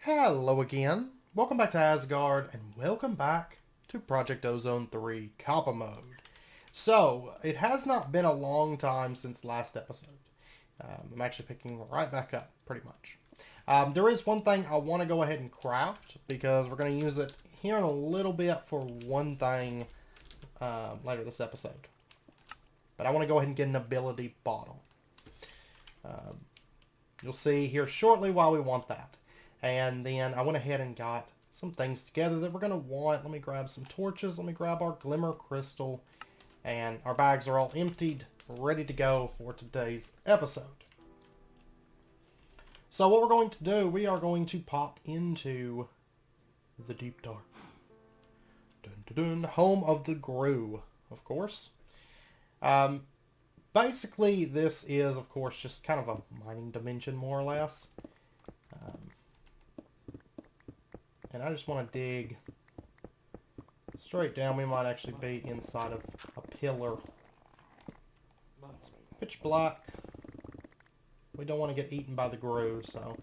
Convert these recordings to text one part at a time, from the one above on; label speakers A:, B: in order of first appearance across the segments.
A: Hello again. Welcome back to Asgard, and welcome back to Project Ozone 3 Kappa mode. So, it has not been a long time since last episode. I'm actually picking right back up, pretty much. There is one thing I want to go ahead and craft, because we're going to use it here in a little bit for one thing later this episode. But I want to go ahead and get an ability bottle. You'll see here shortly why we want that. And then I went ahead and got some things together that we're going to want. Let me grab some torches. Let me grab our glimmer crystal. And our bags are all emptied, ready to go for today's episode. So what we're going to do, we are going to pop into the deep dark. Dun, dun, dun, home of the Grue, of course. Basically, this is, of course, just kind of a mining dimension, more or less. And I just want to dig straight down. We might actually be inside of a pillar. It's pitch black. We don't want to get eaten by the Grue, so.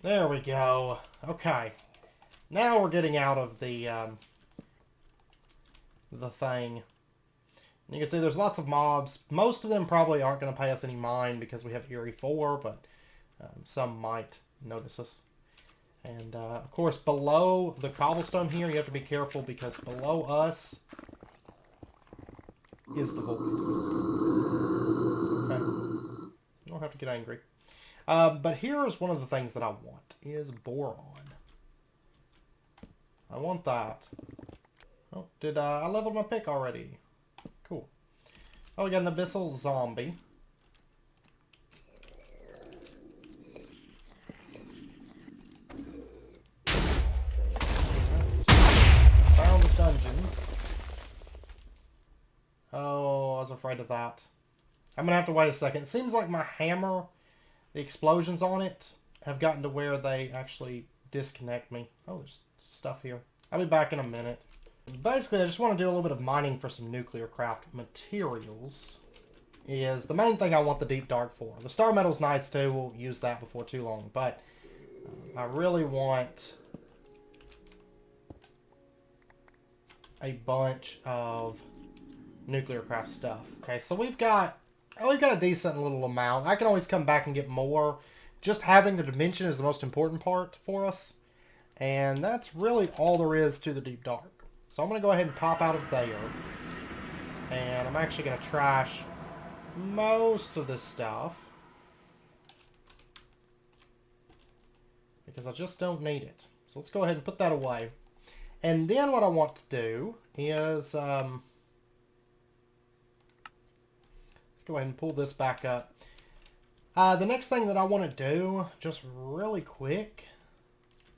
A: There we go. Okay. Now we're getting out of the thing. And you can see there's lots of mobs. Most of them probably aren't going to pay us any mind because we have Eerie 4, but some might notice us. And of course below the cobblestone here you have to be careful because below us is the void. Okay. You don't have to get angry. But here is one of the things that I want is boron. I want that. Oh, did I leveled my pick already? Cool. Oh, we got an abyssal zombie. Found the dungeon. Oh, I was afraid of that. I'm going to have to wait a second. It seems like my hammer, the explosions on it, have gotten to where they actually disconnect me. Oh, there's stuff here. I'll be back in a minute. Basically, I just want to do a little bit of mining for some nuclear craft materials. Is the main thing I want the deep dark for. The star metal's nice too. We'll use that before too long. But I really want a bunch of nuclear craft stuff. Okay, so we've got a decent little amount. I can always come back and get more. Just having the dimension is the most important part for us. And that's really all there is to the deep dark. So I'm going to go ahead and pop out of there. And I'm actually going to trash most of this stuff. Because I just don't need it. So let's go ahead and put that away. And then what I want to do is... let's go ahead and pull this back up. The next thing that I want to do, just really quick,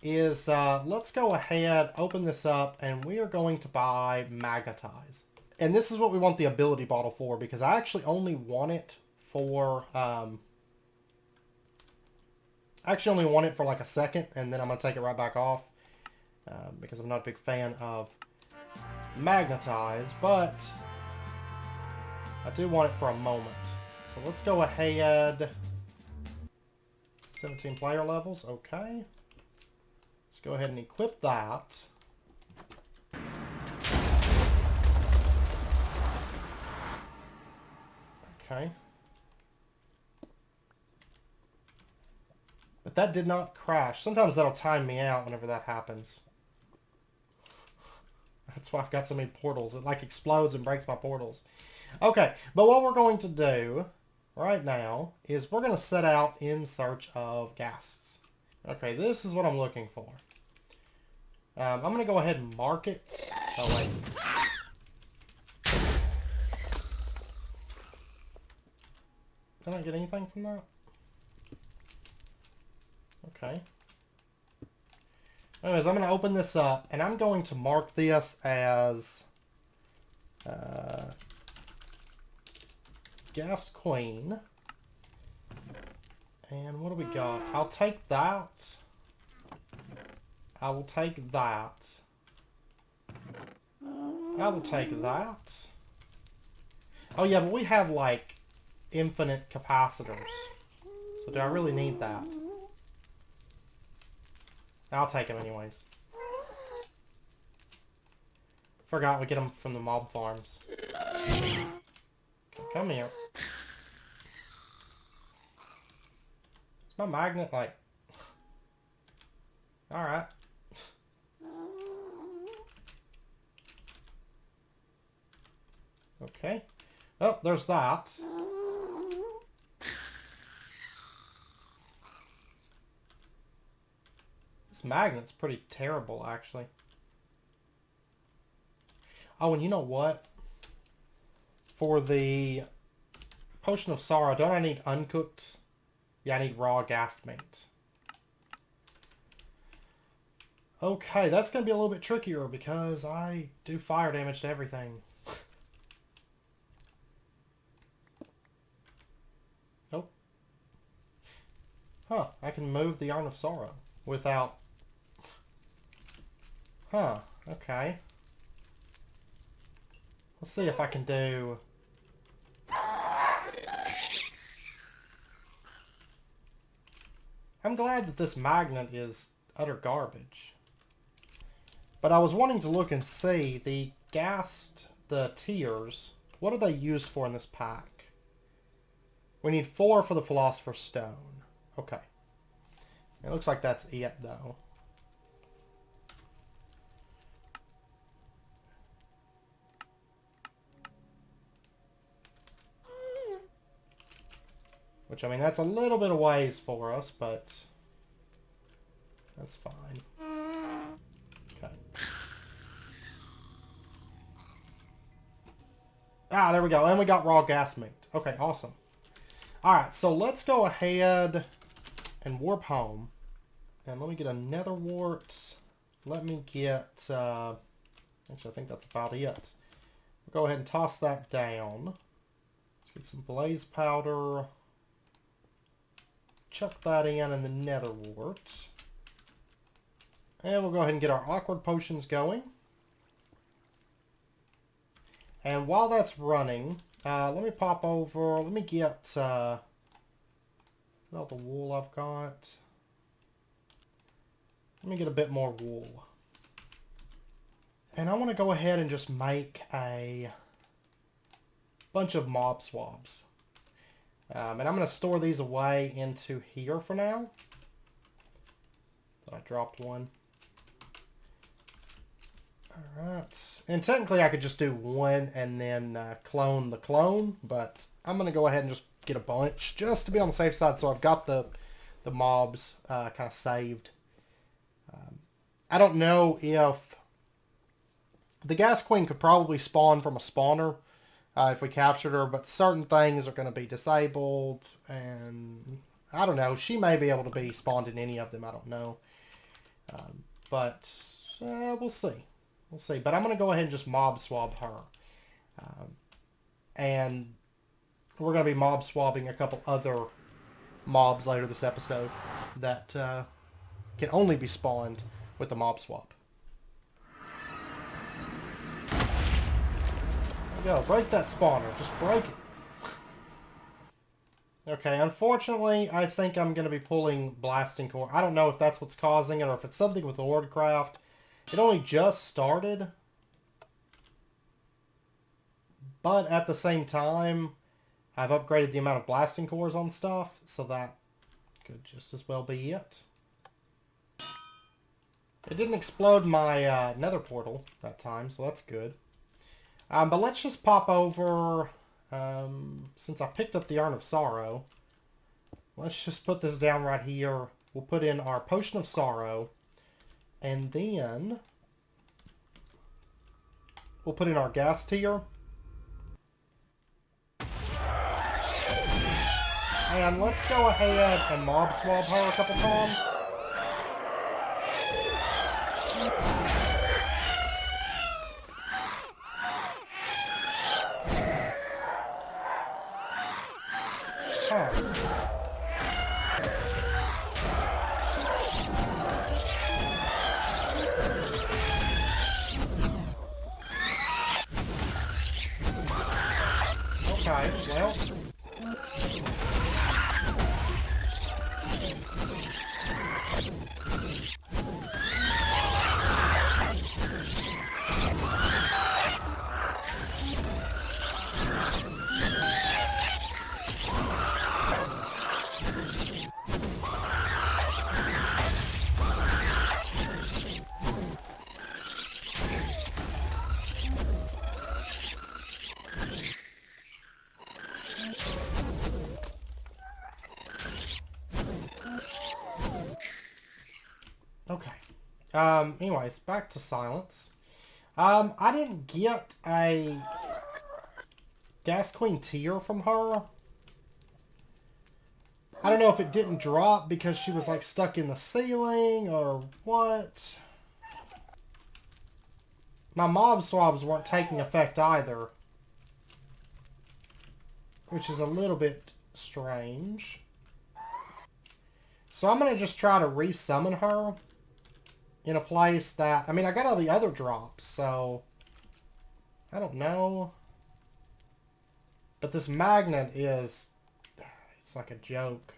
A: is let's go ahead, open this up, and we are going to buy Magnetize. And this is what we want the ability bottle for, because I actually only want it for... I actually only want it for like a second, and then I'm going to take it right back off. Because I'm not a big fan of Magnetize, but I do want it for a moment. So let's go ahead. 17 player levels, okay. Let's go ahead and equip that. Okay. But that did not crash. Sometimes that'll time me out whenever that happens. That's why I've got so many portals. It like explodes and breaks my portals. Okay, but what we're going to do right now is we're going to set out in search of ghasts. Okay, this is what I'm looking for. I'm going to go ahead and mark it. Oh, wait. Did I get anything from that? Okay. Anyways, I'm going to open this up, and I'm going to mark this as Ghast Queen. And what do we got? I'll take that. I will take that. I will take that. Oh yeah, but we have like infinite capacitors. So do I really need that? I'll take him anyways. Forgot we get them from the mob farms. Okay, come here. Is my magnet like... Alright. Okay. Oh, there's that. This magnet's pretty terrible, actually. Oh, and you know what? For the Potion of Sorrow, don't I need uncooked? Yeah, I need raw ghast meat. Okay, that's going to be a little bit trickier because I do fire damage to everything. Nope. Huh, I can move the Yarn of Sorrow without... Huh, okay. Let's see if I can do... I'm glad that this magnet is utter garbage. But I was wanting to look and see the ghast, the tiers. What are they used for in this pack? We need 4 for the Philosopher's Stone. Okay. It looks like that's it, though. Which, I mean, that's a little bit of ways for us, but that's fine. Okay. Ah, there we go. And we got raw ghast meat. Okay, awesome. Alright, so let's go ahead and warp home. And let me get a nether wart. Let me get... actually, I think that's about it. We'll go ahead and toss that down. Let's get some blaze powder. Chuck that in the nether wart. And we'll go ahead and get our awkward potions going. And while that's running, let me pop over, let me get all the wool I've got. Let me get a bit more wool. And I want to go ahead and just make a bunch of mob swabs. And I'm going to store these away into here for now. I dropped one. Alright. And technically I could just do one and then clone the clone. But I'm going to go ahead and just get a bunch just to be on the safe side. So I've got the mobs kind of saved. I don't know if... The Gas Queen could probably spawn from a spawner. If we captured her, but certain things are going to be disabled, and I don't know. She may be able to be spawned in any of them. I don't know. But we'll see. We'll see. But I'm going to go ahead and just mob swab her. And we're going to be mob swabbing a couple other mobs later this episode that can only be spawned with the mob swap. Go, break that spawner. Just break it. Okay, unfortunately, I think I'm going to be pulling blasting core. I don't know if that's what's causing it or if it's something with Lordcraft. It only just started. But at the same time, I've upgraded the amount of blasting cores on stuff, so that could just as well be it. It didn't explode my nether portal that time, so that's good. But let's just pop over, since I picked up the Yarn of Sorrow, let's just put this down right here. We'll put in our Potion of Sorrow, and then we'll put in our gas tier. And let's go ahead and mob swab her a couple times. Okay, well. Okay. Anyways, back to silence. I didn't get a Gas Queen tier from her. I don't know if it didn't drop because she was like stuck in the ceiling or what. My mob swabs weren't taking effect either, which is a little bit strange. So I'm going to just try to resummon her in a place that... I mean, I got all the other drops, so... I don't know. But this magnet is... It's like a joke.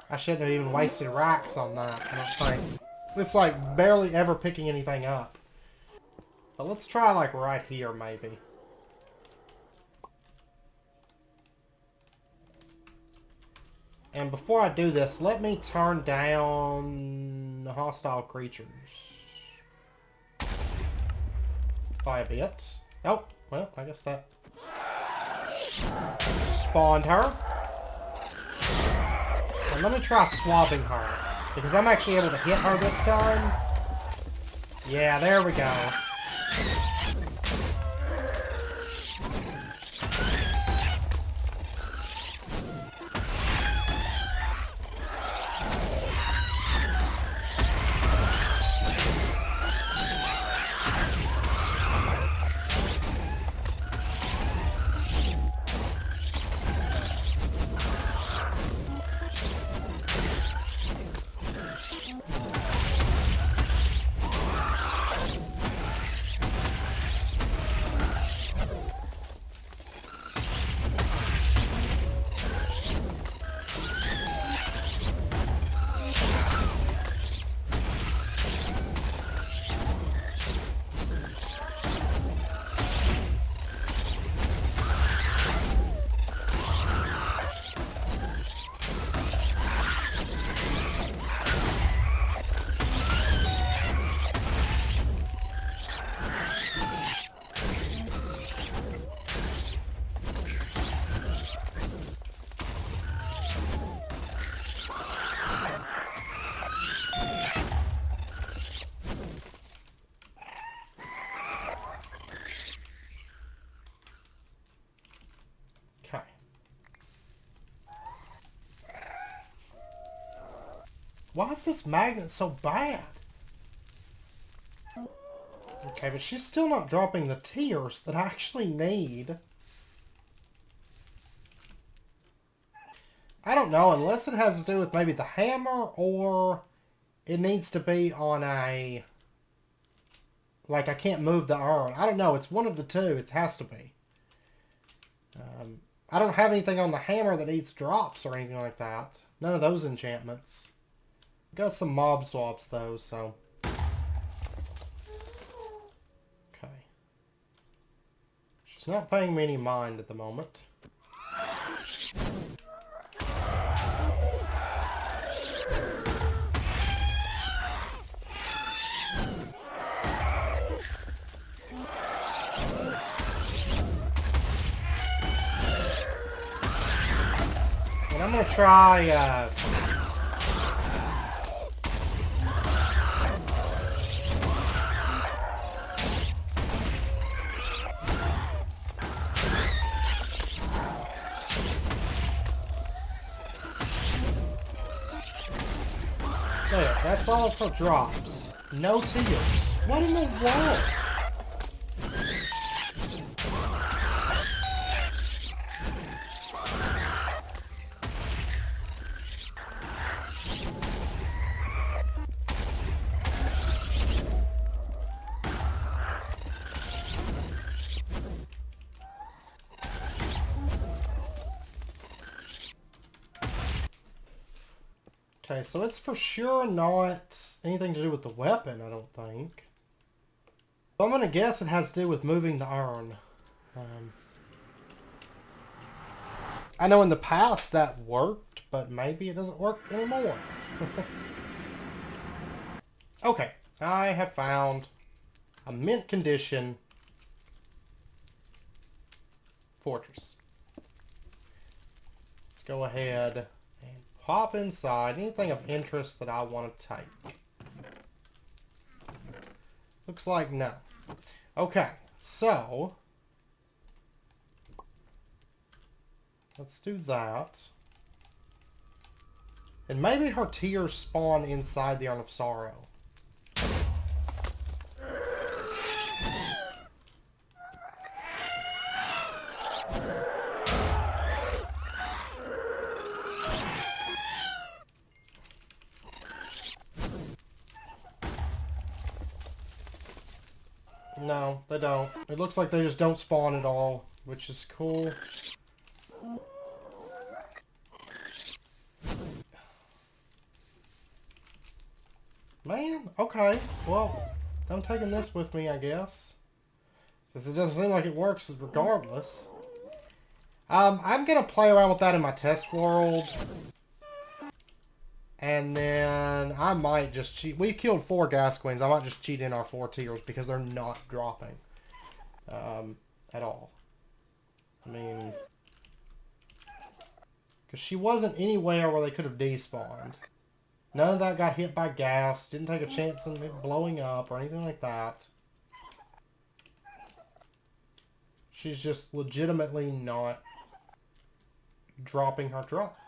A: I shouldn't have even wasted racks on that, I don't think. It's like barely ever picking anything up. But let's try like right here, maybe. And before I do this, let me turn down the hostile creatures by a bit. Oh, well, I guess that spawned her. And let me try swabbing her, because I'm actually able to hit her this time. Yeah, there we go. Okay. Why is this magnet so bad? Okay, but she's still not dropping the tiers that I actually need. I don't know, unless it has to do with maybe the hammer, or it needs to be on a... Like, I can't move the urn. I don't know, it's one of the two. It has to be. I don't have anything on the hammer that needs drops or anything like that. None of those enchantments. Got some mob swabs, though, so... Okay. She's not paying me any mind at the moment. And I'm going to try... There, that's all for drops. No tears. What in the world? Okay, so it's for sure not anything to do with the weapon, I don't think. So I'm going to guess it has to do with moving the urn. I know in the past that worked, but maybe it doesn't work anymore. Okay, I have found a mint condition fortress. Let's go ahead and pop inside anything of interest that I want to take. Looks like no. Okay, so let's do that. And maybe her tears spawn inside the Urn of Sorrow. No, they don't. It looks like they just don't spawn at all, which is cool. Man, okay. Well, I'm taking this with me, I guess. Because it doesn't seem like it works regardless. I'm going to play around with that in my test world. And then I might just cheat. We killed 4 ghast queens. I might just cheat in our 4 tears because they're not dropping at all. I mean, because she wasn't anywhere where they could have despawned. None of that got hit by gas. Didn't take a chance on it blowing up or anything like that. She's just legitimately not dropping her drops.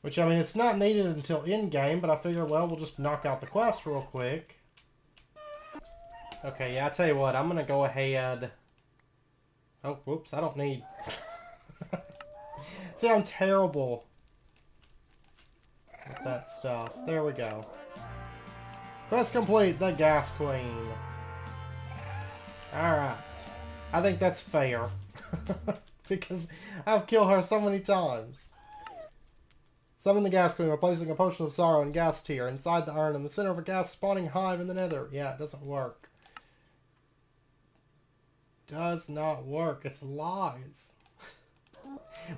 A: Which, I mean, it's not needed until in-game, but I figure, well, we'll just knock out the quest real quick. Okay, yeah, I tell you what, I'm going to go ahead... Oh, whoops, I don't need... See, I'm terrible with that stuff. There we go. Quest complete, the ghast queen. Alright. I think that's fair. Because I've killed her so many times. Summon the ghast queen by placing a potion of sorrow and ghast tear inside the urn in the center of a ghast spawning hive in the nether. Yeah, it doesn't work. Does not work. It's lies.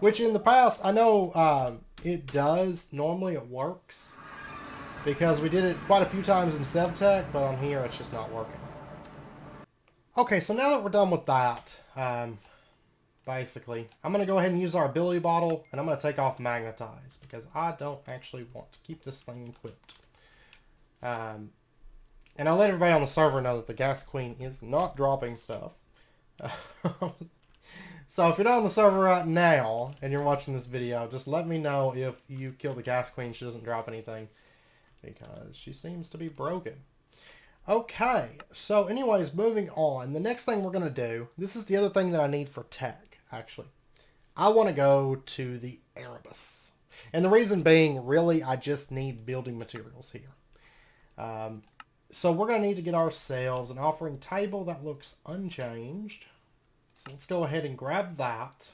A: Which in the past, I know it does. Normally it works. Because we did it quite a few times in SevTech, but on here it's just not working. Okay, so now that we're done with that, basically, I'm going to go ahead and use our ability bottle, and I'm going to take off Magnetize, because I don't actually want to keep this thing equipped. And I'll let everybody on the server know that the ghast queen is not dropping stuff. So if you're not on the server right now, and you're watching this video, just let me know if you kill the ghast queen, she doesn't drop anything, because she seems to be broken. Okay, so anyways, moving on. The next thing we're going to do, this is the other thing that I need for tech, actually. I want to go to the Erebus. And the reason being, really, I just need building materials here. So we're going to need to get ourselves an offering table that looks unchanged. So let's go ahead and grab that.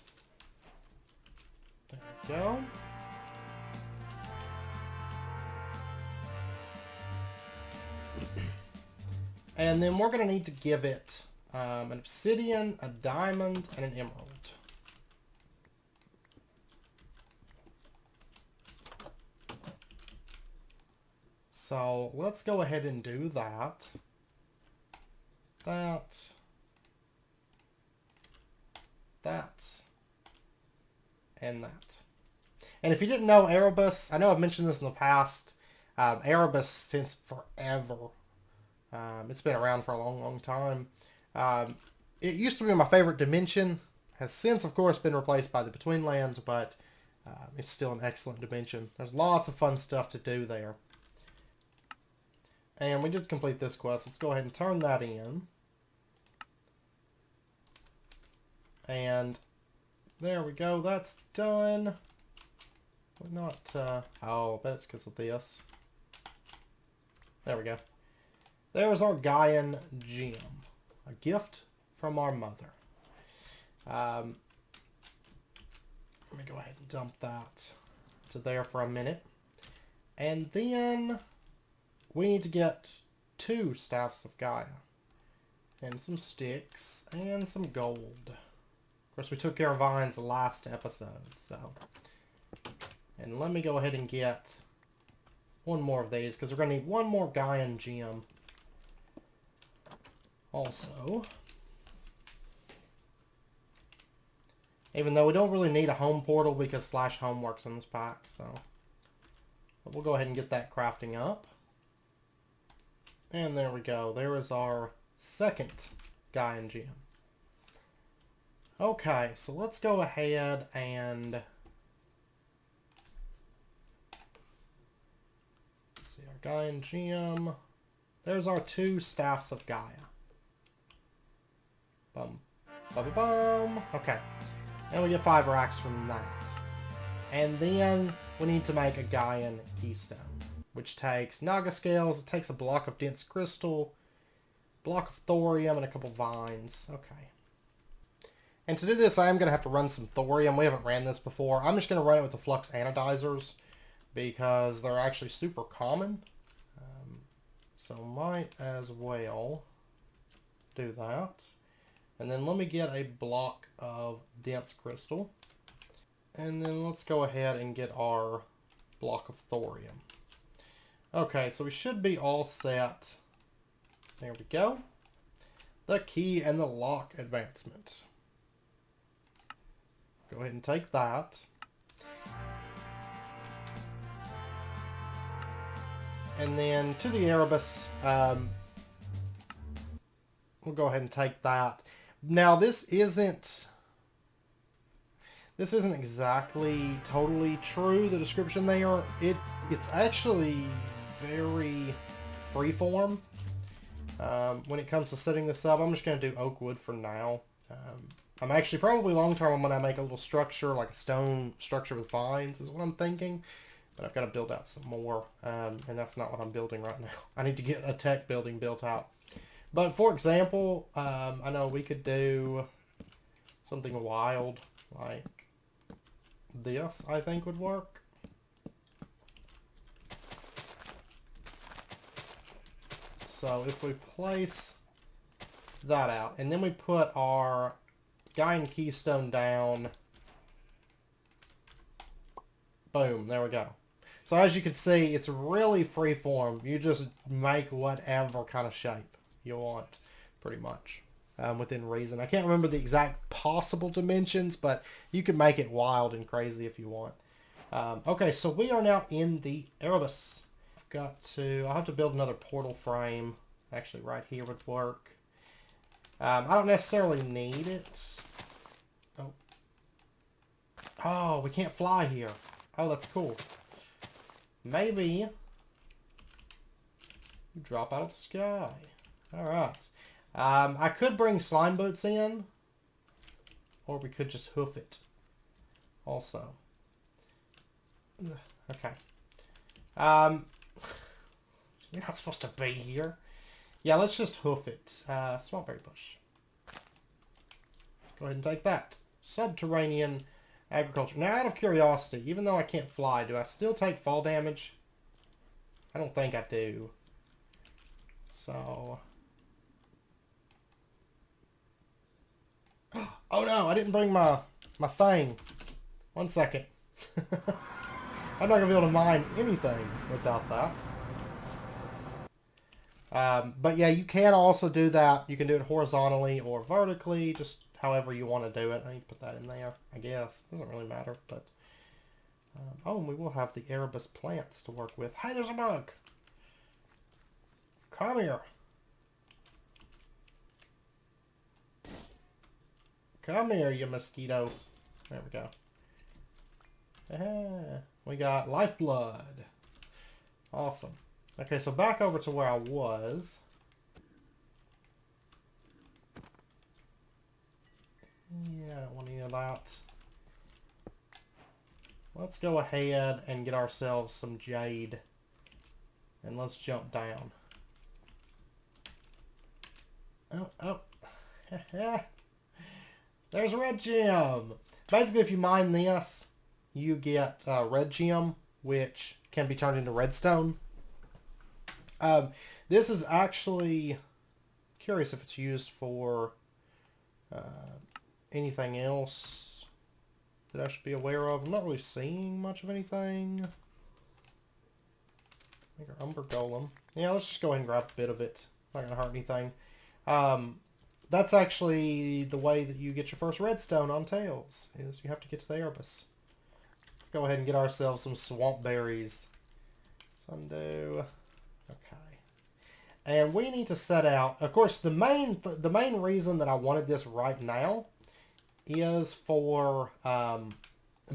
A: There we go. And then we're going to need to give it an obsidian, a diamond, and an emerald. So let's go ahead and do that. And that. And if you didn't know Erebus, I know I've mentioned this in the past. Erebus since forever. It's been around for a long, long time. It used to be my favorite dimension. Has since, of course, been replaced by the Betweenlands, but it's still an excellent dimension. There's lots of fun stuff to do there. And we did complete this quest. Let's go ahead and turn that in. And there we go. That's done. We're not... oh, I bet it's because of this. There we go. There's our Gaian gem. A gift from our mother. Let me go ahead and dump that to there for a minute. And then we need to get 2 staffs of Gaia. And some sticks. And some gold. Of course, we took care of vines the last episode, so... And let me go ahead and get one more of these, because we're going to need one more Gaian gem. Also, even though we don't really need a home portal because /home works in this pack, so but we'll go ahead and get that crafting up. And there we go. There is our second Gaian gem. Okay, so let's go ahead and see our Gaian gem. There's our 2 staffs of Gaia. Bum. Bum, bum. Okay. And we get 5 racks from that. And then we need to make a Gaian keystone, which takes Naga scales, it takes a block of dense crystal, block of thorium, and a couple vines. Okay. And to do this, I am going to have to run some thorium. We haven't ran this before. I'm just going to run it with the flux anodizers because they're actually super common. So might as well do that. And then let me get a block of dense crystal. And then let's go ahead and get our block of thorium. Okay, so we should be all set. There we go. The key and the lock advancement. Go ahead and take that. And then to the Erebus, we'll go ahead and take that. Now this isn't exactly totally true, the description there. It's actually very freeform when it comes to setting this up. I'm just going to do oak wood for now. I'm actually probably long term I'm going to make a little structure, like a stone structure with vines is what I'm thinking. But I've got to build out some more, and that's not what I'm building right now. I need to get a tech building built out. But for example, I know we could do something wild like this, I think would work. So if we place that out, and then we put our Gaian keystone down, boom, there we go. So as you can see, it's really freeform. You just make whatever kind of shape you want, pretty much, within reason. I can't remember the exact possible dimensions, but you can make it wild and crazy if you want. Okay, so we are now in the Erebus. I'll have to build another portal frame. Actually, right here would work. I don't necessarily need it. Oh, we can't fly here. Oh, that's cool. Maybe you drop out of the sky. Alright. I could bring slime boats in, or we could just hoof it also. Okay. You're not supposed to be here. Yeah, let's just hoof it. Swampberry bush. Go ahead and take that. Subterranean agriculture. Now, out of curiosity, even though I can't fly, do I still take fall damage? I don't think I do. So... Oh no, I didn't bring my thing. 1 second. I'm not going to be able to mine anything without that. But yeah, you can also do that. You can do it horizontally or vertically, just however you want to do it. I need to put that in there, I guess. Doesn't really matter, but... oh, and we will have the Erebus plants to work with. Hey, there's a bug! Come here. Come here, you mosquito. There we go. We got lifeblood. Awesome. Okay, so back over to where I was. Yeah, I don't want any of that. Let's go ahead and get ourselves some jade. And let's jump down. Oh. There's a red gem. Basically, if you mine this, you get red gem, which can be turned into redstone. This is actually curious if it's used for anything else that I should be aware of. I'm not really seeing much of anything. I think our Umber Golem. Yeah, let's just go ahead and grab a bit of it. Not going to hurt anything. That's actually the way that you get your first redstone on Tails, is you have to get to the Erebus. Let's go ahead and get ourselves some swamp berries. Sundew. Okay. And we need to set out. Of course, the main reason that I wanted this right now is for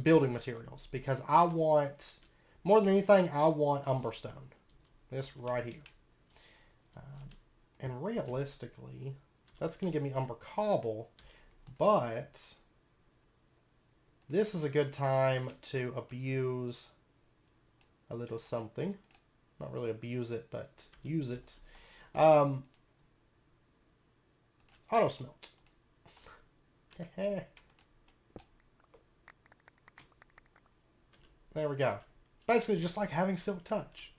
A: building materials, because I want, more than anything, I want umberstone. This right here. And realistically, that's going to give me umber cobble, but this is a good time to abuse a little something. Not really abuse it, but use it. Auto smelt. There we go. Basically just like having silk touch.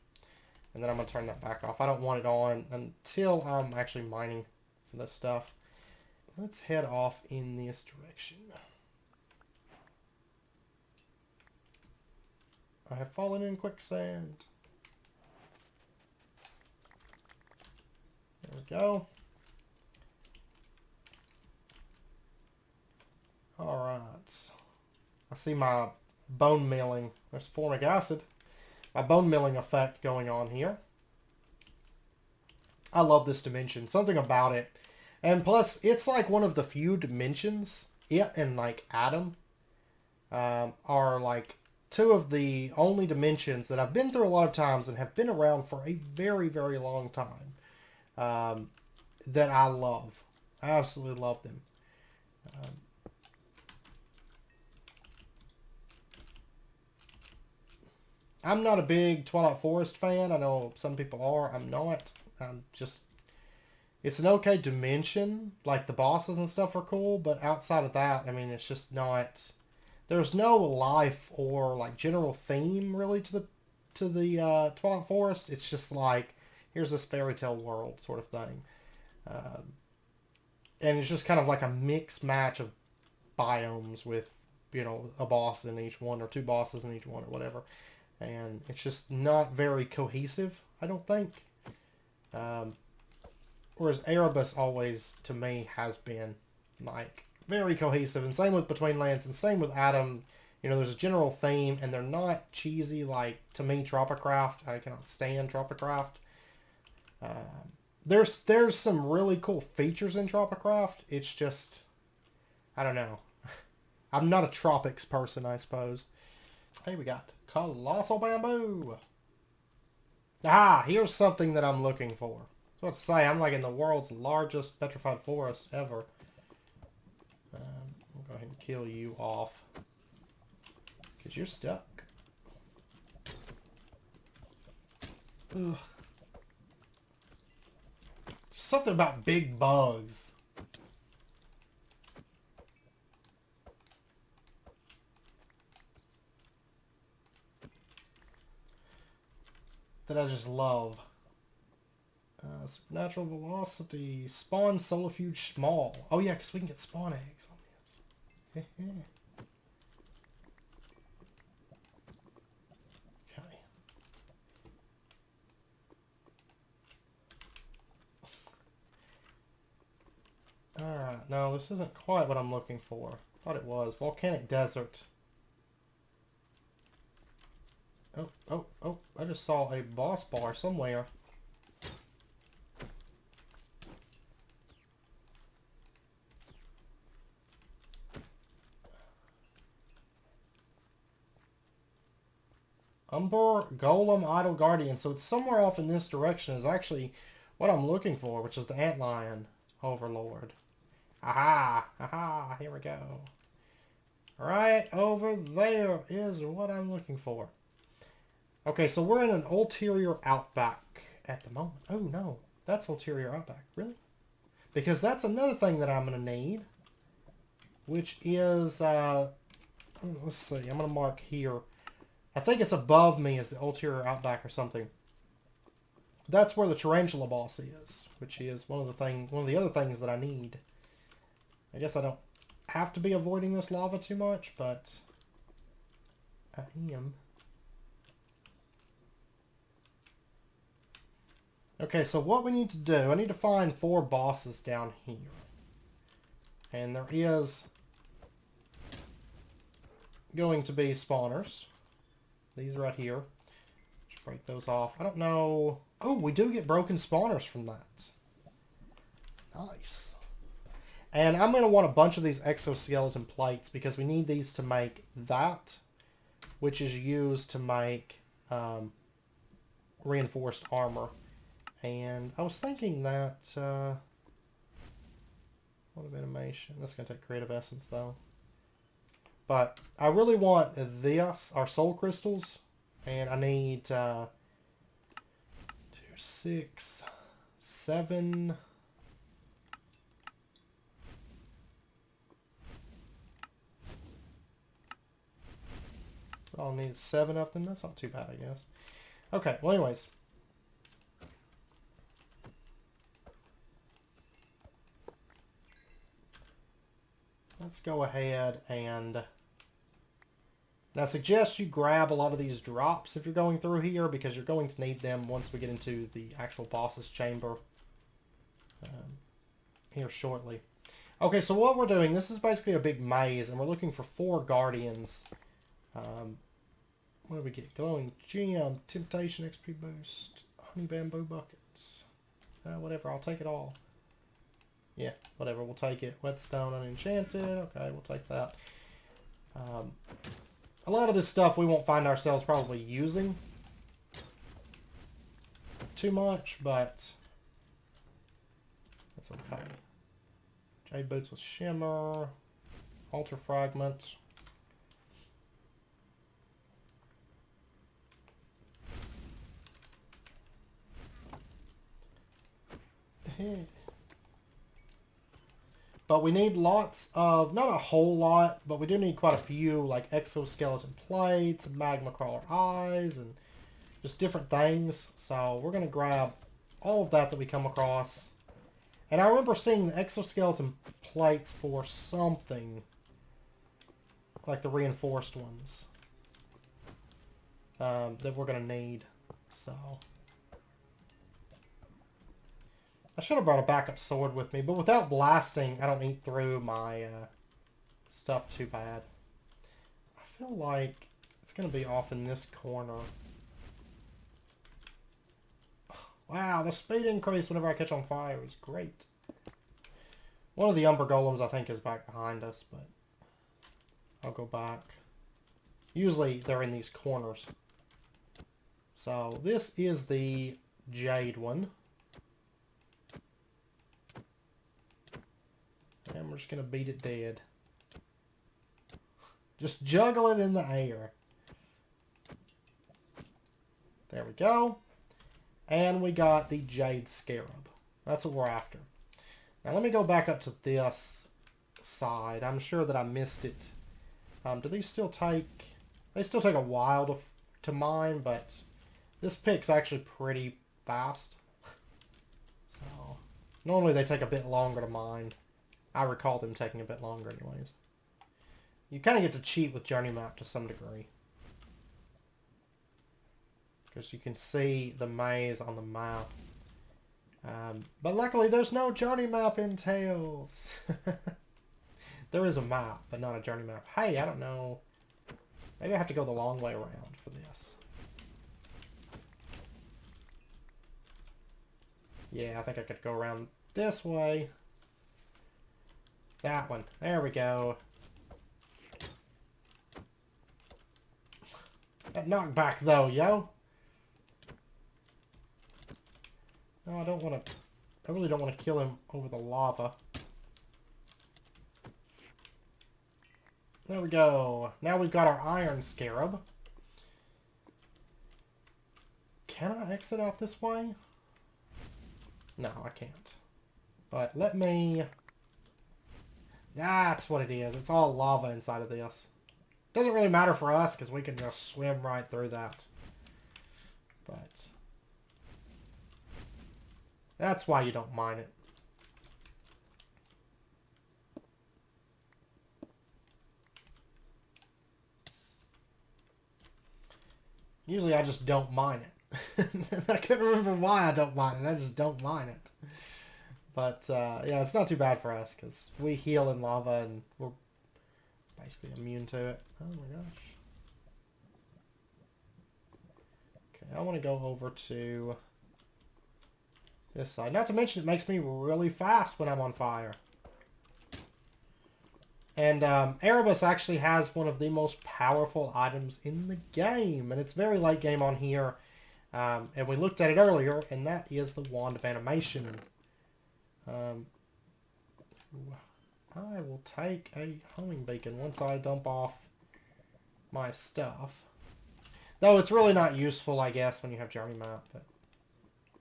A: And then I'm going to turn that back off. I don't want it on until I'm actually mining for this stuff. Let's head off in this direction. I have fallen in quicksand. There we go. Alright. I see my bone milling. There's formic acid. My bone milling effect going on here. I love this dimension. Something about it. And plus, it's like one of the few dimensions, it and like Adam, are like two of the only dimensions that I've been through a lot of times and have been around for a very, very long time, that I love. I absolutely love them. I'm not a big Twilight Forest fan. I know some people are. I'm not. I'm just... It's an okay dimension. Like, the bosses and stuff are cool, but outside of that, I mean, it's just not... There's no life or, like, general theme, really, to the Twilight Forest. It's just like, here's this fairy tale world sort of thing. And it's just kind of like a mixed match of biomes with, you know, a boss in each one, or two bosses in each one, or whatever. And it's just not very cohesive, I don't think. Whereas Erebus always, to me, has been, like, very cohesive. And same with Between Lands, and same with Adam. You know, there's a general theme, and they're not cheesy like, to me, Tropicraft. I cannot stand Tropicraft. There's some really cool features in Tropicraft. It's just, I don't know. I'm not a tropics person, I suppose. Hey, we got colossal bamboo. Ah, here's something that I'm looking for. I was about to say, I'm like in the world's largest petrified forest ever. I'll go ahead and kill you off, because you're stuck. Ugh. Something about big bugs. That I just love. Supernatural velocity. Spawn solifuge small. Oh yeah, because we can get spawn eggs on this. Okay. Alright, no, this isn't quite what I'm looking for. Thought it was. Volcanic desert. Oh, I just saw a boss bar somewhere. Umber Golem Idle Guardian. So it's somewhere off in this direction is actually what I'm looking for, which is the Antlion overlord. Aha! Aha! Here we go. Right over there is what I'm looking for. Okay, so we're in an ulterior outback at the moment. Oh no, that's ulterior outback. Really? Because that's another thing that I'm going to need, which is, let's see, I'm going to mark here. I think it's above me as the ulterior outback or something. That's where the Tarantula boss is, which is one of the other things that I need. I guess I don't have to be avoiding this lava too much, but I am. Okay, so what we need to do, I need to find 4 bosses down here. And there is going to be spawners. These right here. break those off. I don't know. Oh, we do get broken spawners from that. Nice. And I'm going to want a bunch of these exoskeleton plates because we need these to make that, which is used to make reinforced armor. And I was thinking that... what of animation? That's going to take creative essence, though. But I really want this, our soul crystals. And I need 2, 6, 7... I'll need 7 of them. That's not too bad, I guess. Okay, well anyways. Let's go ahead and... Now I suggest you grab a lot of these drops if you're going through here, because you're going to need them once we get into the actual boss's chamber here shortly. Okay, so what we're doing, this is basically a big maze, and we're looking for 4 guardians. What do we get? Glowing gem, temptation XP boost, honey bamboo buckets. Whatever, I'll take it all. Yeah, whatever, we'll take it. Whetstone unenchanted. Okay, we'll take that. A lot of this stuff we won't find ourselves probably using too much, but that's okay. Jade boots with shimmer, altar fragment. But we need lots of, not a whole lot, but we do need quite a few, like exoskeleton plates, magma crawler eyes, and just different things. So we're going to grab all of that we come across. And I remember seeing the exoskeleton plates for something, like the reinforced ones, that we're going to need. So... I should have brought a backup sword with me, but without blasting, I don't eat through my stuff too bad. I feel like it's going to be off in this corner. Wow, the speed increase whenever I catch on fire is great. One of the Umber Golems, I think, is back behind us, but I'll go back. Usually, they're in these corners. So, this is the Jade one. And we're just going to beat it dead. Just juggle it in the air. There we go. And we got the Jade Scarab. That's what we're after. Now let me go back up to this side. I'm sure that I missed it. Do these still take... They still take a while to mine, but this pick's actually pretty fast. So, normally they take a bit longer to mine. I recall them taking a bit longer anyways. You kind of get to cheat with Journey Map to some degree. Because you can see the maze on the map. But luckily there's no Journey Map in Tales. There is a map, but not a Journey Map. Hey, I don't know. Maybe I have to go the long way around for this. Yeah, I think I could go around this way. That one. There we go. That knockback though, yo. No, I don't want to... I really don't want to kill him over the lava. There we go. Now we've got our Iron Scarab. Can I exit out this way? No, I can't. But let me... That's what it is. It's all lava inside of this. Doesn't really matter for us because we can just swim right through that. But that's why you don't mine it. Usually I just don't mine it. I can't remember why I don't mine it. I just don't mine it. But, yeah, it's not too bad for us, because we heal in lava, and we're basically immune to it. Oh my gosh. I want to go over to this side. Not to mention it makes me really fast when I'm on fire. And Erebus actually has one of the most powerful items in the game. And it's very late game on here. And we looked at it earlier, and that is the Wand of Animation. I will take a homing beacon once I dump off my stuff. Though it's really not useful, I guess, when you have Journey Map. But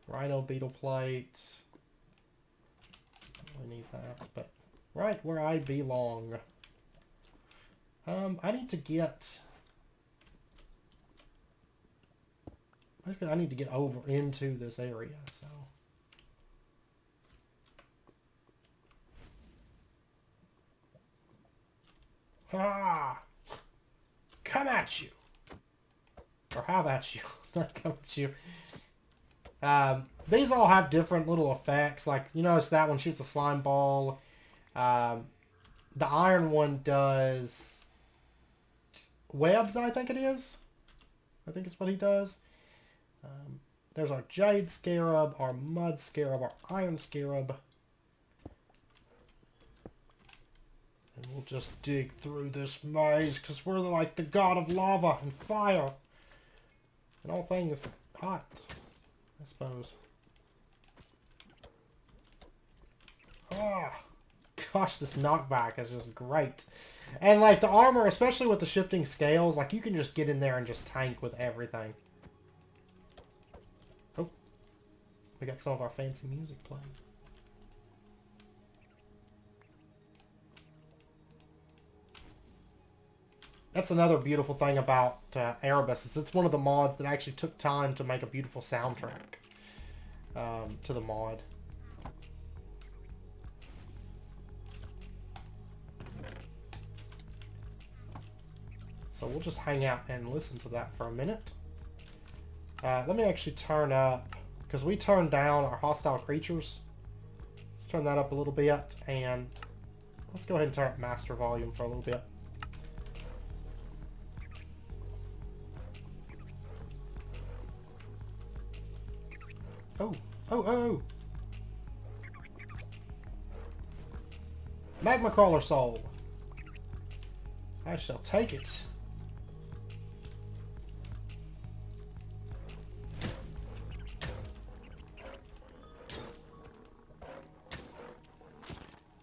A: Rhino Beetle Plate. Don't really need that, but right where I belong. I need to get... Basically, I need to get over into this area, so... Ah! Come at you! Or have at you. Not come at you. These all have different little effects. Like, you notice that one shoots a slime ball. The iron one does webs, I think it is. I think it's what he does. There's our Jade Scarab, our Mud Scarab, our Iron Scarab. And we'll just dig through this maze, because we're like the god of lava and fire. And all things hot, I suppose. Ah, gosh, this knockback is just great. And like the armor, especially with the shifting scales, like you can just get in there and just tank with everything. Oh, we got some of our fancy music playing. That's another beautiful thing about Erebus. Is it's one of the mods that actually took time to make a beautiful soundtrack to the mod. So we'll just hang out and listen to that for a minute. Let me actually turn up, because we turned down our hostile creatures. Let's turn that up a little bit, and let's go ahead and turn up master volume for a little bit. Oh, oh, oh! Magma Crawler Soul. I shall take it.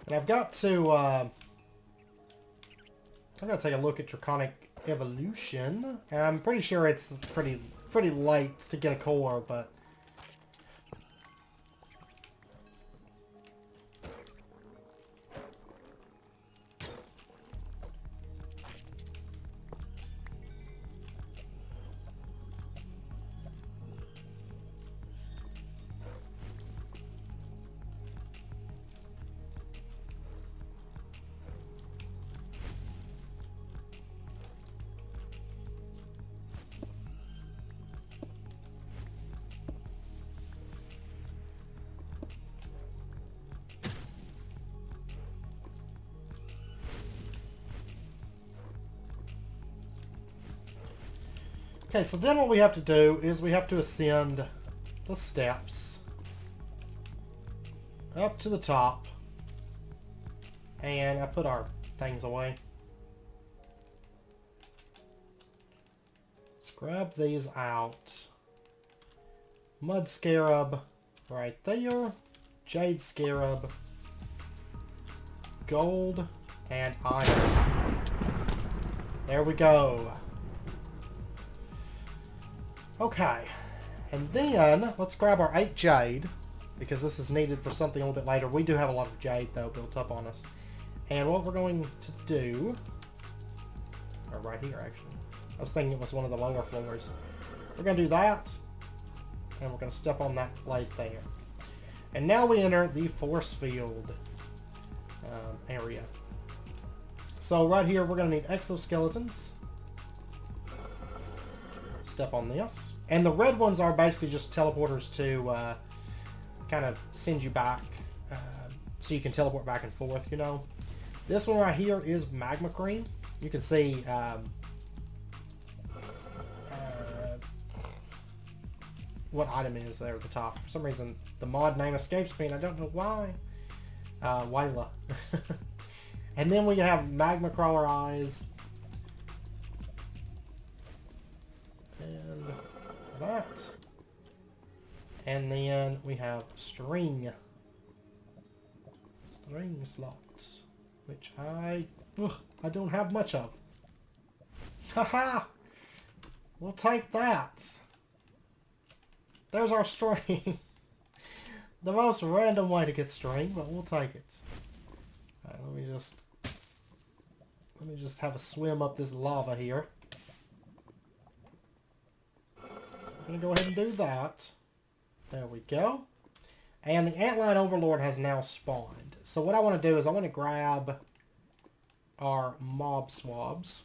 A: And I've got to take a look at Draconic Evolution. And I'm pretty sure it's pretty late to get a core, but okay, so then what we have to do is we have to ascend the steps up to the top. And I put our things away. Let's grab these out. Mud Scarab right there. Jade Scarab. Gold and iron. There we go. Okay, and then let's grab our 8 jade, because this is needed for something a little bit later. We do have a lot of jade, though, built up on us. And what we're going to do, or right here, actually. I was thinking it was one of the lower floors. We're going to do that, and we're going to step on that plate there. And now we enter the force field area. So right here, we're going to need exoskeletons. Step on this. And the red ones are basically just teleporters to kind of send you back so you can teleport back and forth, you know. This one right here is Magma Cream. You can see what item it is there at the top. For some reason, the mod name escapes me, and I don't know why. Wyla. And then we have magma crawler eyes. And that. And then we have string slots, which I don't have much of. Haha! We'll take that. There's our string. The most random way to get string, but we'll take it. Alright, let me just have a swim up this lava here. So we're gonna go ahead and do that. There we go. And the Antlion overlord has now spawned. So what I want to do is I want to grab our mob swabs.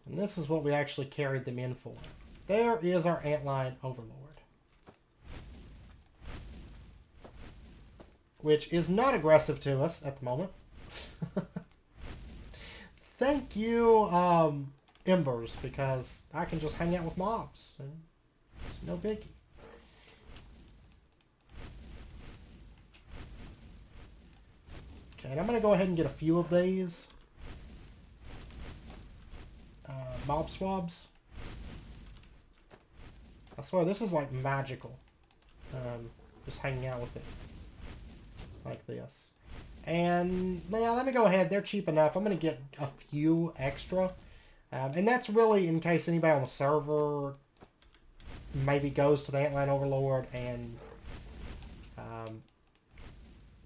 A: And this is what we actually carried them in for. There is our Antlion overlord. Which is not aggressive to us at the moment. Thank you, Embers, because I can just hang out with mobs. And it's no biggie. Okay, and I'm going to go ahead and get a few of these mob swabs. I swear, this is like magical. Just hanging out with it. Like this. And, yeah, let me go ahead. They're cheap enough. I'm going to get a few extra. And that's really in case anybody on the server maybe goes to the Antlion overlord and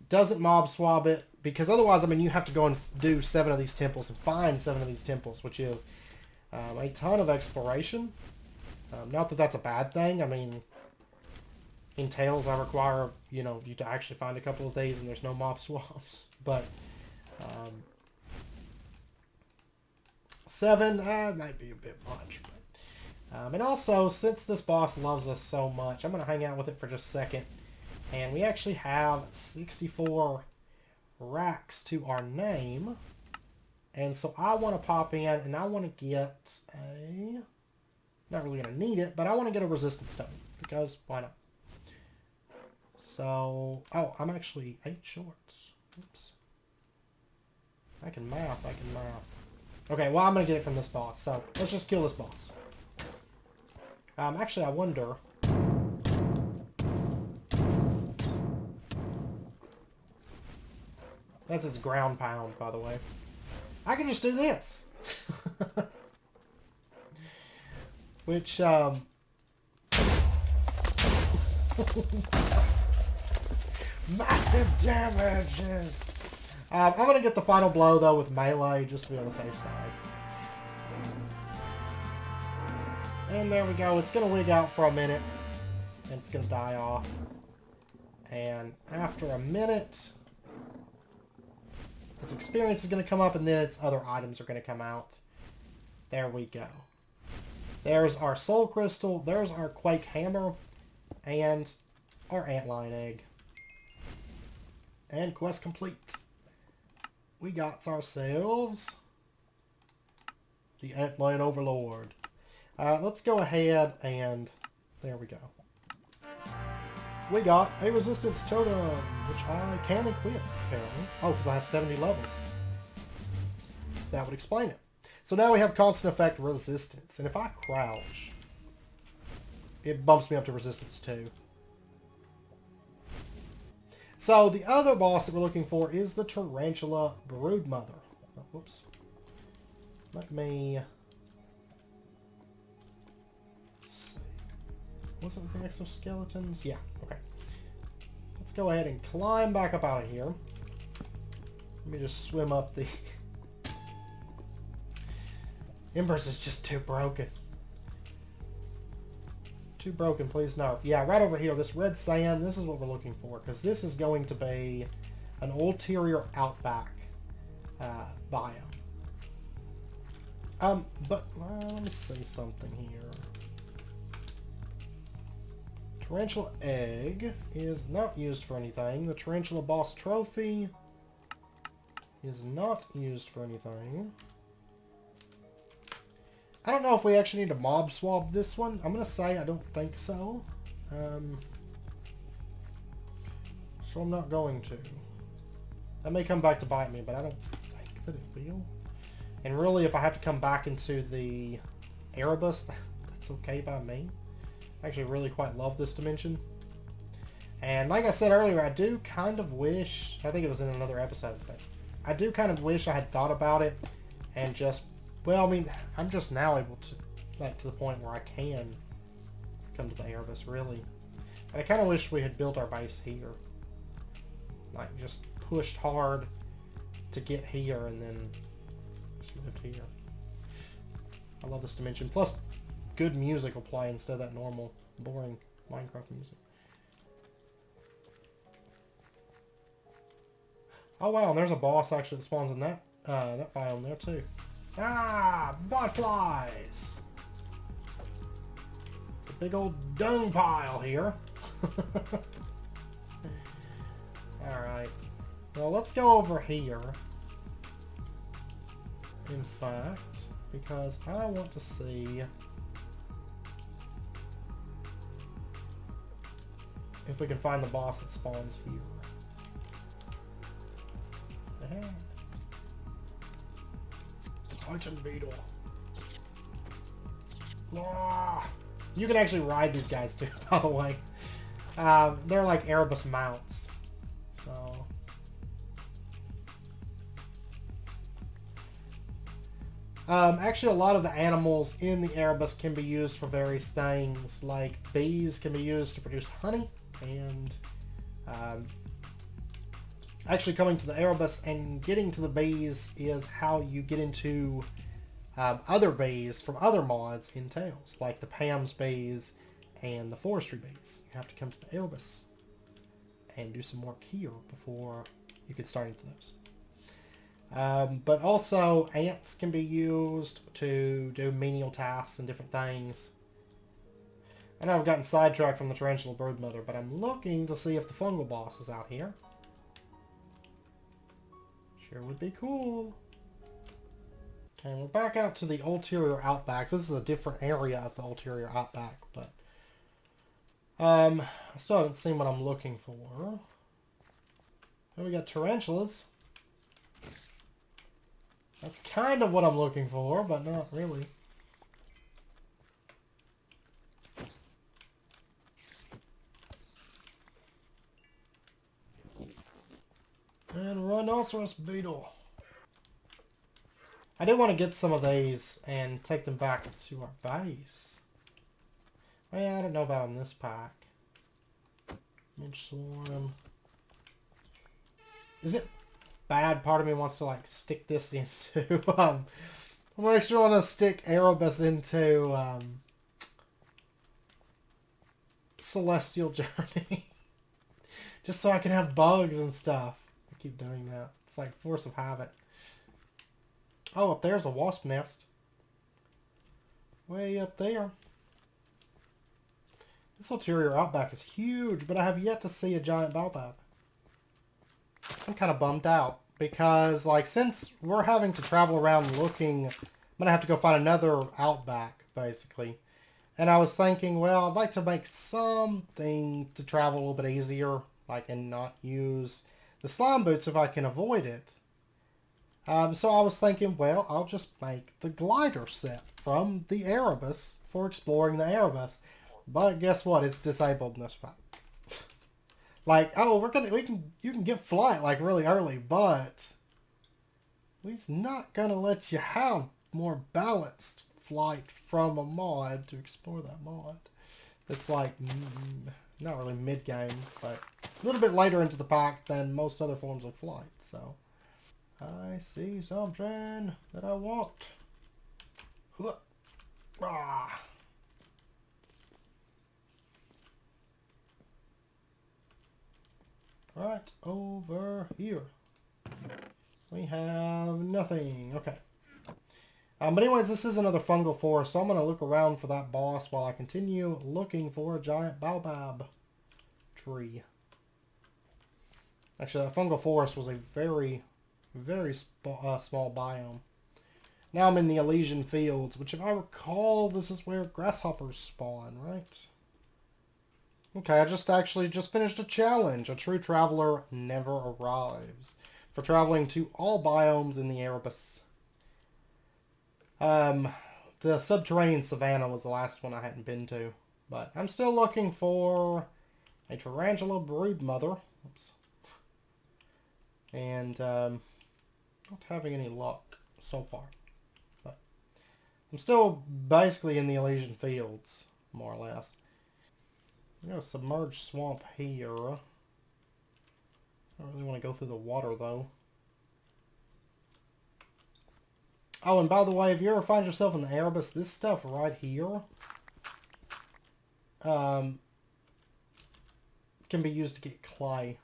A: doesn't mob swab it. Because otherwise, I mean, you have to go and do 7 of these temples and find 7 of these temples, which is a ton of exploration. Not that that's a bad thing. I mean, in Tales, I require, you know, you to actually find a couple of these and there's no mob swabs. But 7 might be a bit much. But, and also, since this boss loves us so much, I'm going to hang out with it for just a second. And we actually have 64 racks to our name. And so I want to pop in and I want to get a... Not really going to need it, but I want to get a resistance stone. Because, why not? So... Oh, I'm actually 8 shorts. Oops. I can math. Okay, well, I'm going to get it from this boss. So, let's just kill this boss. Actually, I wonder... That's its ground pound, by the way. I can just do this. Which, massive damages. I'm going to get the final blow, though, with melee, just to be on the safe side. And there we go. It's going to wig out for a minute. And it's going to die off. And after a minute... its experience is going to come up, and then its other items are going to come out. There we go. There's our soul crystal, there's our quake hammer, and our antlion egg. And quest complete. We got ourselves the Antlion overlord. Let's go ahead and there we go. We got a resistance totem, which I can equip, apparently. Oh, because I have 70 levels. That would explain it. So now we have constant effect resistance. And if I crouch, it bumps me up to resistance 2. So the other boss that we're looking for is the Tarantula broodmother. Oh, whoops. Let me... Wasn't it the exoskeletons? Yeah, okay. Let's go ahead and climb back up out of here. Let me just swim up the... Embers is just too broken. Too broken, please no. Yeah, right over here, this red sand, this is what we're looking for. Because this is going to be an ulterior outback biome. But let me see something here. Tarantula egg is not used for anything. The Tarantula boss trophy is not used for anything. I don't know if we actually need to mob swab this one. I'm going to say I don't think so. So I'm not going to. That may come back to bite me, but I don't think that it will. And really, if I have to come back into the Erebus, that's okay by me. I actually really quite love this dimension. And like I said earlier, I do kind of wish, I think it was in another episode, but I do kind of wish I had thought about it and just, well, I mean, I'm just now able to, like, to the point where I can come to the Erebus, really. But I kind of wish we had built our base here. Like, just pushed hard to get here and then just lived here. I love this dimension. Plus, good music will play instead of that normal, boring Minecraft music. Oh wow, and there's a boss actually that spawns in that that biome there too. Ah, butterflies! It's a big old dung pile here. Alright. Well, let's go over here. In fact, because I want to see if we can find the boss that spawns here. Titan beetle. Ah, you can actually ride these guys too, by the way. They're like Erebus mounts. So actually, a lot of the animals in the Erebus can be used for various things. Like bees can be used to produce honey, and actually coming to the Erebus and getting to the bees is how you get into other bees from other mods in Tales, like the Pam's bees and the forestry bees. You have to come to the Erebus and do some work here before you can start into those. But also, ants can be used to do menial tasks and different things. I know I've gotten sidetracked from the Tarantula broodmother, but I'm looking to see if the fungal boss is out here. Sure would be cool. Okay, we're back out to the ulterior outback. This is a different area of the ulterior outback, but I still haven't seen what I'm looking for. Here we got tarantulas. That's kind of what I'm looking for, but not really. And rhinoceros beetle. I do want to get some of these and take them back to our base. Well, I don't know about on this pack. Midge swarm. Is it bad? Part of me wants to like stick this into I actually want to stick Erebus into Celestial Journey. Just so I can have bugs and stuff. I keep doing that. It's like force of habit. Oh, up there's a wasp nest. Way up there. This ulterior outback is huge, but I have yet to see a giant baobab. I'm kind of bummed out because, like, since we're having to travel around looking, I'm going to have to go find another outback, basically. And I was thinking, well, I'd like to make something to travel a little bit easier, like, and not use the slime boots if I can avoid it. So I was thinking, well, I'll just make the glider set from the Erebus for exploring the Erebus. But guess what? It's disabled in this pack. Like, oh, you can get flight like really early, but he's not gonna let you have more balanced flight from a mod to explore that mod. It's like not really mid game, but a little bit later into the pack than most other forms of flight. So I see something that I want. Ah. Right over here. We have nothing. Okay. But anyways, this is another fungal forest, so I'm going to look around for that boss while I continue looking for a giant baobab tree. Actually, that fungal forest was a very, very small biome. Now I'm in the Elysian Fields, which if I recall, this is where grasshoppers spawn, right? Okay, I just finished a challenge. A true traveler never arrives. For traveling to all biomes in the Erebus. The subterranean savanna was the last one I hadn't been to. But I'm still looking for a tarantula broodmother. Oops. And not having any luck so far. But I'm still basically in the Elysian Fields, more or less. We got a submerged swamp here. I don't really want to go through the water, though. Oh, and by the way, if you ever find yourself in the Erebus, this stuff right here can be used to get clay.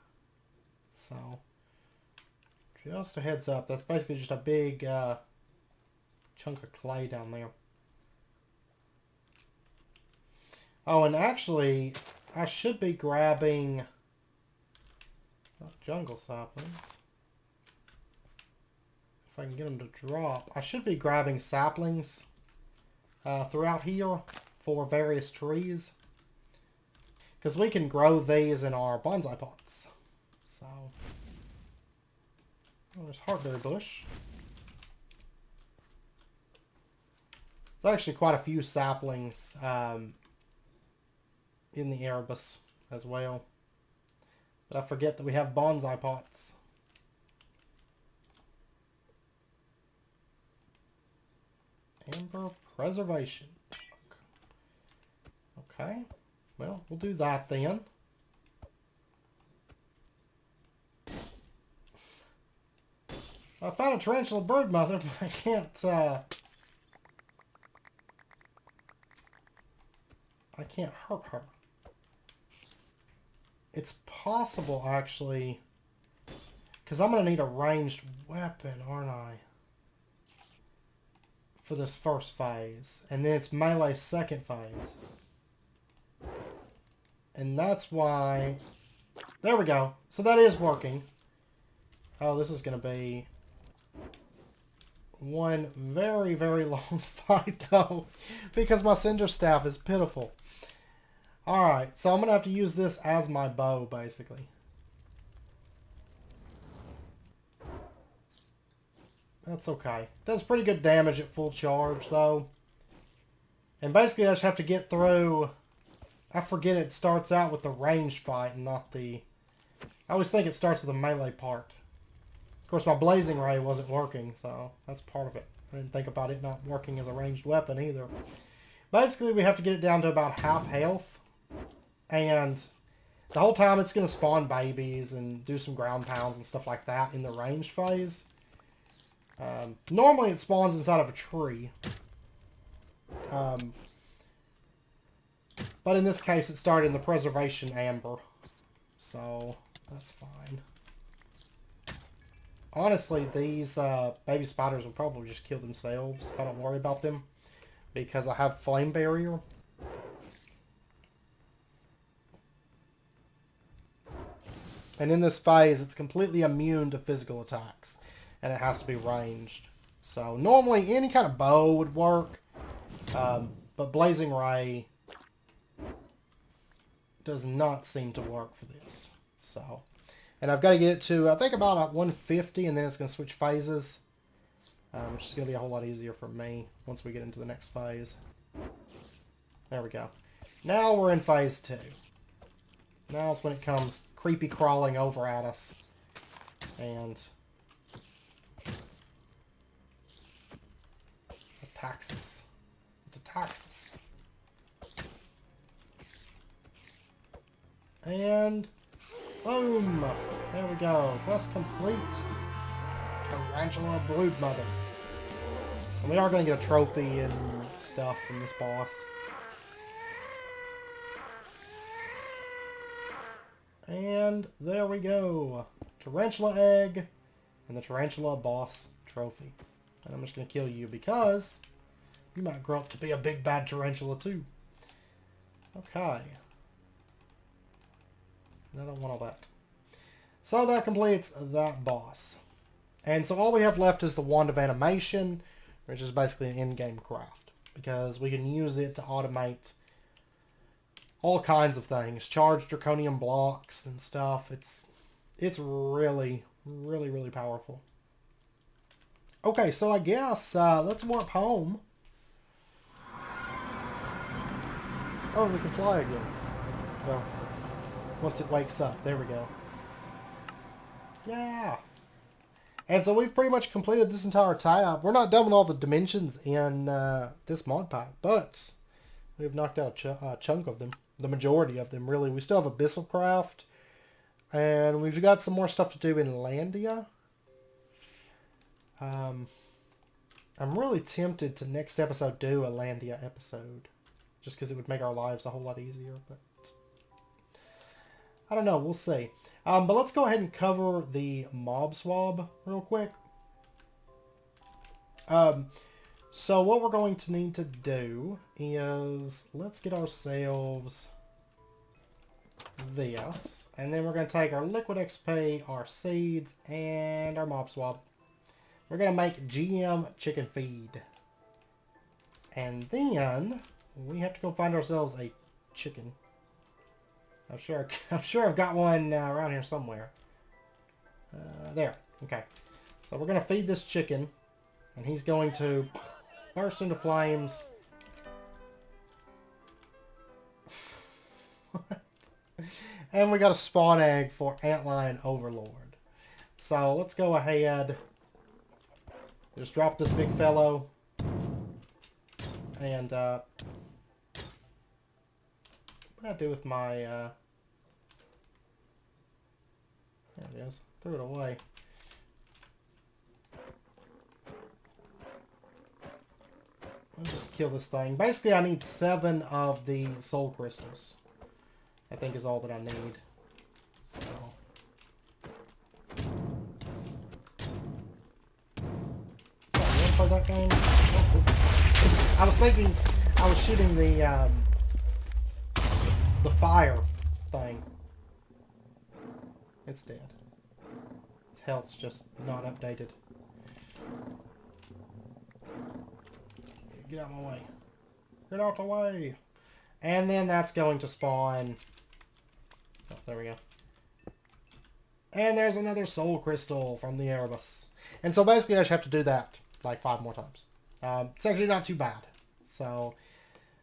A: So, just a heads up. That's basically just a big chunk of clay down there. Oh, and actually, I should be grabbing jungle saplings. If I can get them to drop. I should be grabbing saplings throughout here for various trees. Because we can grow these in our bonsai pots. So, oh, there's heartberry bush. There's actually quite a few saplings in the Erebus as well. But I forget that we have bonsai pots. Amber preservation. Okay. Well, we'll do that then. I found a tarantula broodmother, but I can't hurt her. It's possible, actually, because I'm going to need a ranged weapon, aren't I? For this first phase. And then it's melee second phase. And that's why... There we go. So that is working. Oh, this is going to be one very, very long fight, though. Because my cinder staff is pitiful. Alright, so I'm going to have to use this as my bow, basically. That's okay. Does pretty good damage at full charge, though. And basically, I just have to get through... I forget it starts out with the ranged fight and not the... I always think it starts with the melee part. Of course, my blazing ray wasn't working, so that's part of it. I didn't think about it not working as a ranged weapon, either. Basically, we have to get it down to about half health. And the whole time, it's going to spawn babies and do some ground pounds and stuff like that in the ranged phase. Normally it spawns inside of a tree. But in this case it started in the preservation amber. So that's fine. Honestly, these baby spiders will probably just kill themselves if I don't worry about them. Because I have flame barrier. And in this phase it's completely immune to physical attacks. And it has to be ranged. So normally any kind of bow would work. But Blazing Ray does not seem to work for this. So, and I've got to get it to, I think, about 150, and then it's going to switch phases. Which is going to be a whole lot easier for me once we get into the next phase. There we go. Now we're in phase 2. Now it's when it comes creepy crawling over at us. And... attacks us. It attacks us. And boom! There we go. Quest complete. Tarantula broodmother. And we are going to get a trophy and stuff from this boss. And there we go. Tarantula egg and the tarantula boss trophy. And I'm just going to kill you because you might grow up to be a big bad tarantula too. Okay. I don't want all that. So that completes that boss. And so all we have left is the Wand of Animation, which is basically an in-game craft, because we can use it to automate all kinds of things, charge draconium blocks and stuff. It's really, really, really powerful. Okay, so I guess let's warp home. Oh, we can fly again. Well, once it wakes up. There we go. Yeah. And so we've pretty much completed this entire tab. We're not done with all the dimensions in this mod pack, but we've knocked out a chunk of them. The majority of them, really. We still have Abyssal Craft. And we've got some more stuff to do in Landia. I'm really tempted to next episode do a Landia episode. Just because it would make our lives a whole lot easier. But I don't know. We'll see. But let's go ahead and cover the mob swab real quick. So what we're going to need to do is let's get ourselves this. And then we're going to take our liquid XP, our seeds, and our mob swab. We're going to make GM chicken feed. And then we have to go find ourselves a chicken. I'm sure I've got one around here somewhere. There. Okay. So we're going to feed this chicken. And he's going to burst into flames. And we got a spawn egg for Antlion Overlord. So let's go ahead. Just drop this big fellow. And what did I do with my there it is. Threw it away. Let's just kill this thing. Basically, I need 7 of the soul crystals. I think is all that I need. So. Oh, you want to play that game? Oh, I was thinking I was shooting the fire thing. It's dead. Its health's just not updated. Get out of my way. Get out the way. And then that's going to spawn. Oh, there we go. And there's another soul crystal from the Erebus. And so basically I just have to do that like 5 more times. It's actually not too bad. So,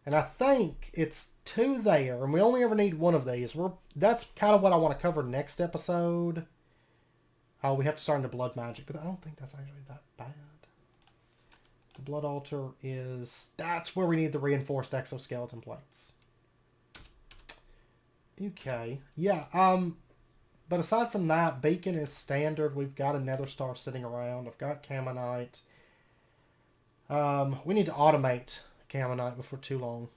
A: and I think it's 2 there. And we only ever need 1 of these. That's kind of what I want to cover next episode. Oh, we have to start into blood magic. But I don't think that's actually that bad. The blood altar is... That's where we need the reinforced exoskeleton plates. Okay. Yeah, but aside from that, beacon is standard. We've got a nether star sitting around. I've got Cammonite. We need to automate Cammonite before too long.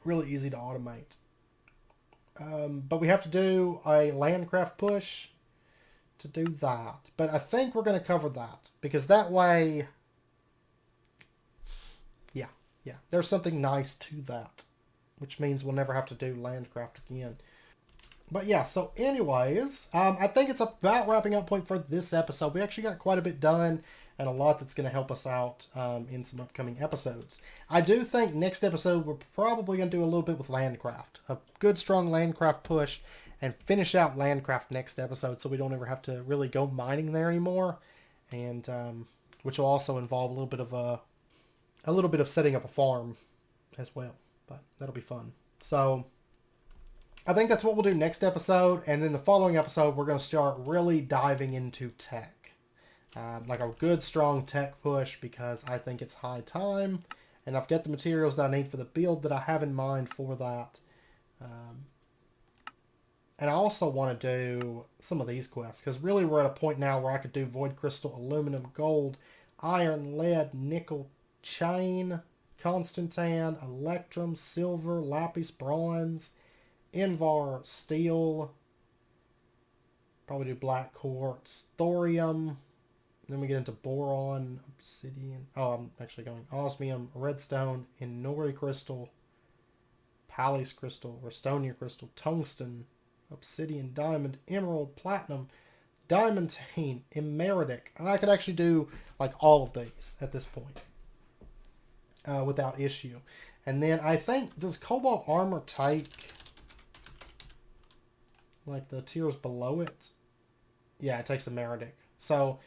A: Really easy to automate. But we have to do a landcraft push to do that. But I think we're going to cover that. Because that way... Yeah, there's something nice to that. Which means we'll never have to do landcraft again. But yeah, so anyways, I think it's about wrapping up point for this episode. We actually got quite a bit done and a lot that's going to help us out in some upcoming episodes. I do think next episode we're probably going to do a little bit with landcraft. A good strong landcraft push and finish out landcraft next episode so we don't ever have to really go mining there anymore. And which will also involve a little bit of setting up a farm as well. But that'll be fun. So I think that's what we'll do next episode. And then the following episode, we're going to start really diving into tech. Like a good, strong tech push because I think it's high time. And I've got the materials that I need for the build that I have in mind for that. And I also want to do some of these quests. Because really we're at a point now where I could do Void Crystal, Aluminum, Gold, Iron, Lead, Nickel, Chain, Constantan, Electrum, Silver, Lapis, Bronze, Invar, Steel, probably do Black Quartz, Thorium, then we get into Boron, Obsidian, oh, I'm actually going Osmium, Redstone, Inori Crystal, Pallis Crystal, Restonia Crystal, Tungsten, Obsidian, Diamond, Emerald, Platinum, diamantine, emeritic. And I could actually do like all of these at this point without issue. And then I think, does cobalt armor take like the tiers below it? Yeah, it takes emeritic. So,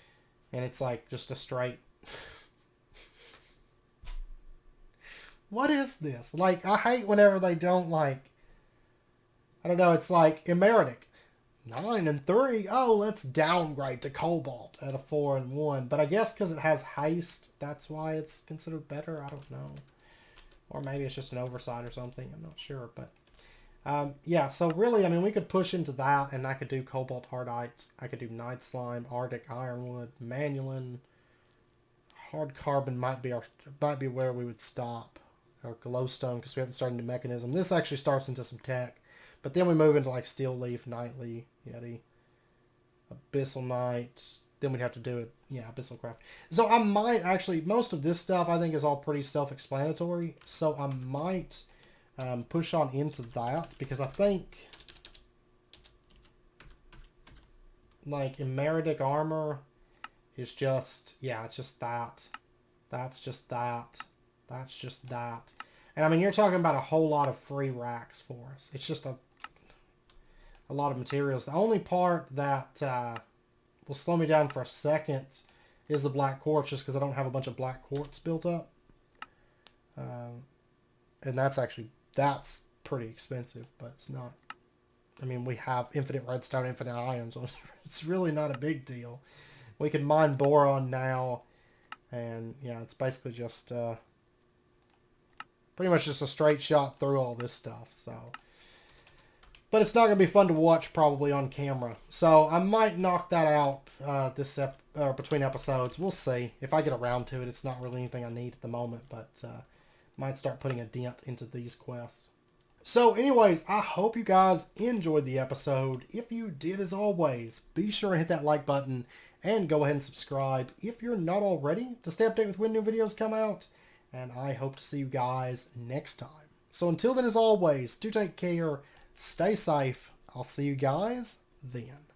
A: and it's like just a straight... What is this? Like, I hate whenever they don't like... I don't know, it's like emeritic. 9 and 3. Oh, let's downgrade to cobalt at a 4 and 1. But I guess because it has haste, that's why it's considered better. I don't know. Or maybe it's just an oversight or something. I'm not sure. But yeah, so really, I mean, we could push into that, and I could do cobalt hardite. I could do night slime, arctic ironwood, manulin. Hard carbon might be where we would stop. Or glowstone, because we haven't started the mechanism. This actually starts into some tech. But then we move into like steel leaf, nightly, yeti, abyssal night. Then we'd have to do it, yeah, abyssal craft. So I might actually, most of this stuff I think is all pretty self-explanatory. So I might push on into that, because I think like emeritic armor is just, yeah, it's just that. That's just that. That's just that. And I mean, you're talking about a whole lot of free racks for us. It's just a lot of materials. The only part that will slow me down for a second is the black quartz, just because I don't have a bunch of black quartz built up. And that's pretty expensive, but it's not. I mean, we have infinite redstone, infinite iron, so it's really not a big deal. We can mine boron now, and yeah, it's basically just pretty much just a straight shot through all this stuff. So, but it's not going to be fun to watch probably on camera. So I might knock that out between episodes. We'll see if I get around to it. It's not really anything I need at the moment, but might start putting a dent into these quests. So anyways, I hope you guys enjoyed the episode. If you did, as always, be sure and hit that like button and go ahead and subscribe if you're not already to stay updated with when new videos come out. And I hope to see you guys next time. So until then, as always, do take care. Stay safe. I'll see you guys then.